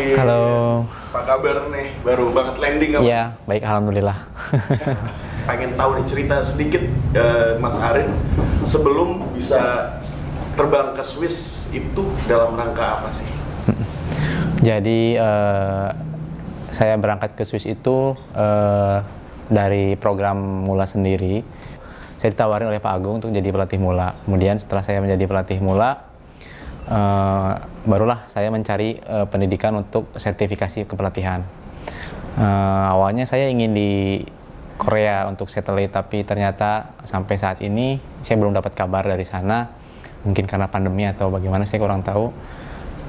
Arif. Halo. Apa kabar nih? Baru banget landing apa? Iya, baik, alhamdulillah. Pengen tahu nih cerita sedikit Mas Arif sebelum bisa terbang ke Swiss itu dalam rangka apa sih? Jadi saya berangkat ke Swiss itu dari program Mula sendiri. Saya ditawarin oleh Pak Agung untuk jadi pelatih Mula. Kemudian setelah saya menjadi pelatih Mula, barulah saya mencari pendidikan untuk sertifikasi kepelatihan. Awalnya saya ingin di Korea untuk satellite, tapi ternyata sampai saat ini saya belum dapat kabar dari sana. Mungkin karena pandemi atau bagaimana, saya kurang tahu.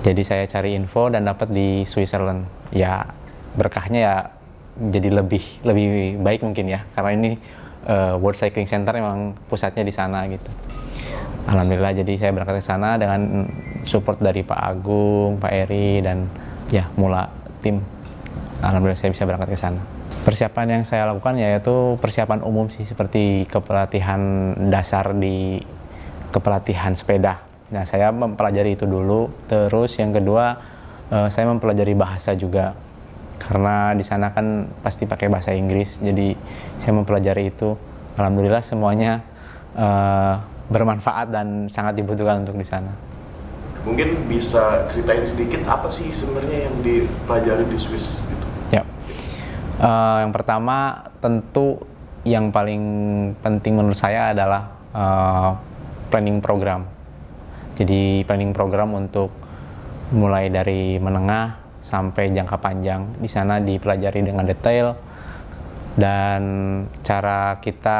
Jadi saya cari info dan dapat di Switzerland. Ya berkahnya ya jadi lebih baik mungkin ya, karena ini World Cycling Center memang pusatnya di sana gitu. Alhamdulillah, jadi saya berangkat ke sana dengan support dari Pak Agung, Pak Eri, dan ya Mula tim. Alhamdulillah saya bisa berangkat ke sana. Persiapan yang saya lakukan yaitu persiapan umum sih, seperti kepelatihan dasar di kepelatihan sepeda. Nah, saya mempelajari itu dulu. Terus yang kedua, saya mempelajari bahasa juga. Karena di sana kan pasti pakai bahasa Inggris, jadi saya mempelajari itu. Alhamdulillah semuanya bermanfaat dan sangat dibutuhkan untuk di sana. Mungkin bisa ceritain sedikit apa sih sebenarnya yang dipelajari di Swiss gitu? Ya, yang pertama tentu yang paling penting menurut saya adalah planning program. Jadi planning program untuk mulai dari menengah sampai jangka panjang di sana dipelajari dengan detail, dan cara kita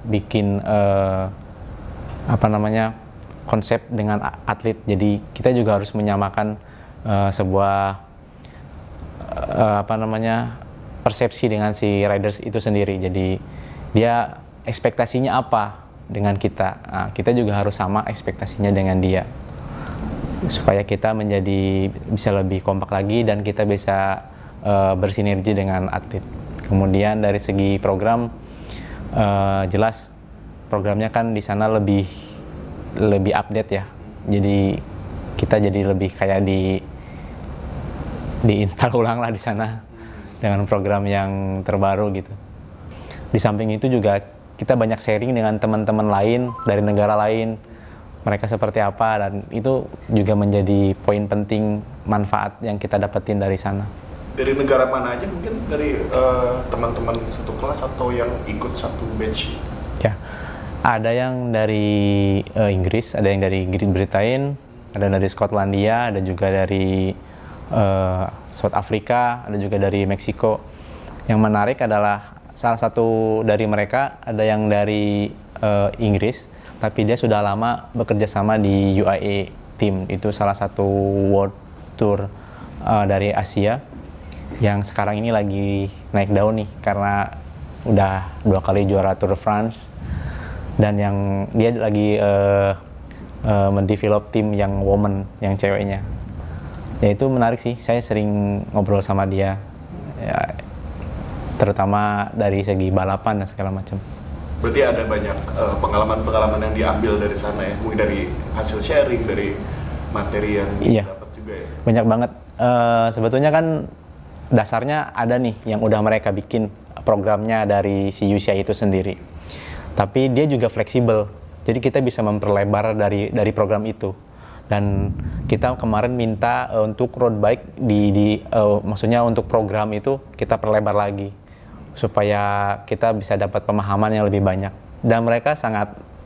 bikin konsep dengan atlet. Jadi kita juga harus menyamakan sebuah persepsi dengan si riders itu sendiri. Jadi dia ekspektasinya apa dengan kita, nah, kita juga harus sama ekspektasinya dengan dia, supaya kita menjadi bisa lebih kompak lagi dan kita bisa bersinergi dengan atlet. Kemudian dari segi program, jelas programnya kan di sana lebih update ya. Jadi kita jadi lebih kayak diinstal ulang lah di sana dengan program yang terbaru gitu. Di samping itu juga kita banyak sharing dengan teman-teman lain dari negara lain, mereka seperti apa, dan itu juga menjadi poin penting manfaat yang kita dapetin dari sana. Dari negara mana aja, mungkin dari teman-teman satu kelas atau yang ikut satu batch? Ya, ada yang dari Inggris, ada yang dari Great Britain, ada dari Skotlandia, ada juga dari South Africa, ada juga dari Meksiko. Yang menarik adalah salah satu dari mereka ada yang dari Inggris, tapi dia sudah lama bekerja sama di UAE Team. Itu salah satu world tour dari Asia yang sekarang ini lagi naik daun nih, karena udah 2 kali juara Tour de France, dan yang dia lagi mendevelop tim yang woman, yang ceweknya. Ya itu menarik sih, saya sering ngobrol sama dia ya, terutama dari segi balapan dan segala macam. Berarti ada banyak pengalaman-pengalaman yang diambil dari sana ya, mungkin dari hasil sharing, dari materi yang dapat juga ya? Banyak banget. Sebetulnya kan dasarnya ada nih yang udah mereka bikin programnya dari si UCI itu sendiri. Tapi dia juga fleksibel, jadi kita bisa memperlebar dari program itu. Dan kita kemarin minta untuk road bike maksudnya untuk program itu kita perlebar lagi, supaya kita bisa dapat pemahaman yang lebih banyak. Dan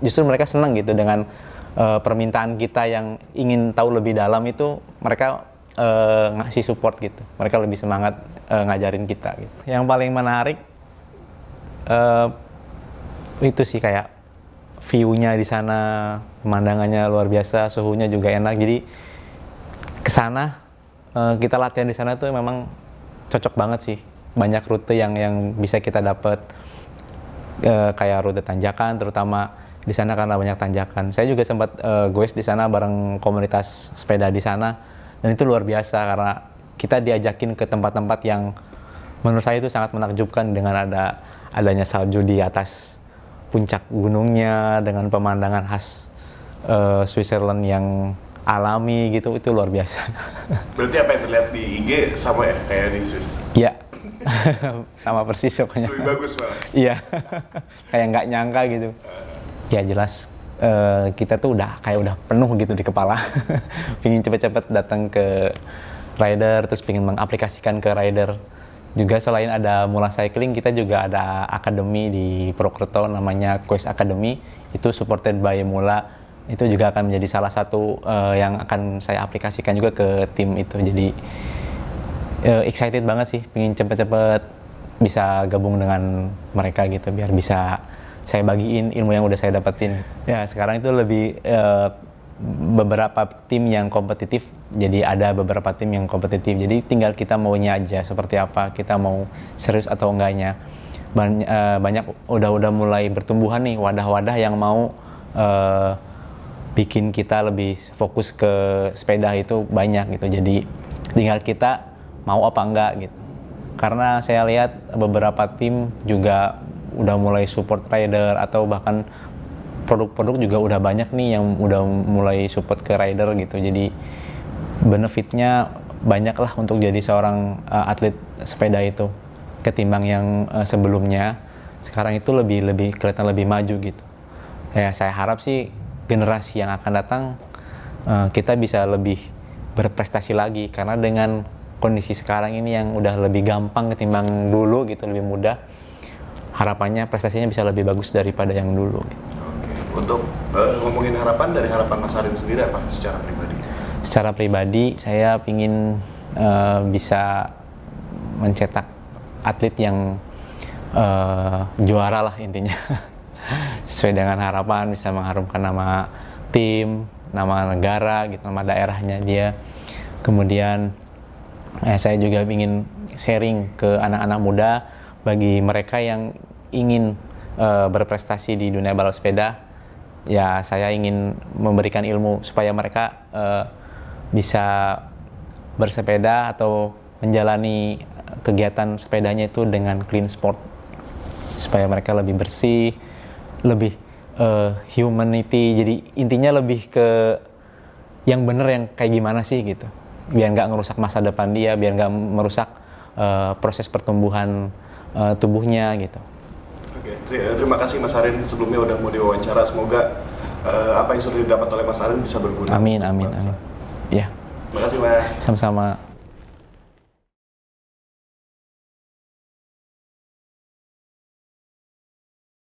justru mereka senang gitu dengan permintaan kita yang ingin tahu lebih dalam itu. Mereka ngasih support gitu, mereka lebih semangat ngajarin kita gitu. Yang paling menarik itu sih kayak view-nya di sana, pemandangannya luar biasa, suhunya juga enak. Jadi kesana kita latihan di sana tuh memang cocok banget sih. Banyak rute yang bisa kita dapat, kayak rute tanjakan, terutama di sana karena banyak tanjakan. Saya juga sempat goes di sana bareng komunitas sepeda di sana, dan itu luar biasa karena kita diajakin ke tempat-tempat yang menurut saya itu sangat menakjubkan, dengan adanya salju di atas puncak gunungnya, dengan pemandangan khas Switzerland yang alami gitu, itu luar biasa. Berarti apa yang terlihat di IG sama ya kayak di Swiss? Iya, sama persis pokoknya. Lebih bagus malah. Iya, kayak nggak nyangka gitu. Ya jelas kita tuh udah penuh gitu di kepala. Pingin cepet-cepet datang ke rider, terus pingin mengaplikasikan ke rider. Juga selain ada Mula Cycling, kita juga ada akademi di Purwokerto namanya Quest Academy. Itu supported by Mula. Itu juga akan menjadi salah satu yang akan saya aplikasikan juga ke tim itu. Jadi excited banget sih, pingin cepet-cepet bisa gabung dengan mereka gitu, biar bisa saya bagiin ilmu yang udah saya dapetin. Ya sekarang itu lebih beberapa tim yang kompetitif, jadi ada beberapa tim yang kompetitif, jadi tinggal kita maunya aja seperti apa, kita mau serius atau enggaknya. Banyak udah mulai bertumbuhan nih wadah-wadah yang mau bikin kita lebih fokus ke sepeda, itu banyak gitu, jadi tinggal kita mau apa enggak gitu. Karena saya lihat beberapa tim juga udah mulai support rider, atau bahkan produk-produk juga udah banyak nih yang udah mulai support ke rider gitu. Jadi benefitnya banyak lah untuk jadi seorang atlet sepeda itu ketimbang yang sebelumnya. Sekarang itu lebih kelihatan lebih maju gitu. Ya saya harap sih generasi yang akan datang kita bisa lebih berprestasi lagi, karena dengan kondisi sekarang ini yang udah lebih gampang ketimbang dulu gitu, lebih mudah. Harapannya prestasinya bisa lebih bagus daripada yang dulu gitu. Untuk ngomongin harapan, dari harapan Mas Arin sendiri apa secara pribadi? Secara pribadi saya ingin bisa mencetak atlet yang juara lah intinya. Sesuai dengan harapan, bisa mengharumkan nama tim, nama negara gitu, nama daerahnya dia. Kemudian saya juga ingin sharing ke anak-anak muda, bagi mereka yang ingin berprestasi di dunia balap sepeda. Ya saya ingin memberikan ilmu supaya mereka bisa bersepeda atau menjalani kegiatan sepedanya itu dengan clean sport, supaya mereka lebih bersih, lebih humanity. Jadi intinya lebih ke yang bener, yang kayak gimana sih gitu, biar nggak ngerusak masa depan dia, biar nggak merusak proses pertumbuhan tubuhnya gitu. Oke, terima kasih Mas Arin sebelumnya udah mau diwawancara. Semoga apa yang sudah didapat oleh Mas Arin bisa berguna. Amin. Ya. Terima kasih Mas. Sama-sama.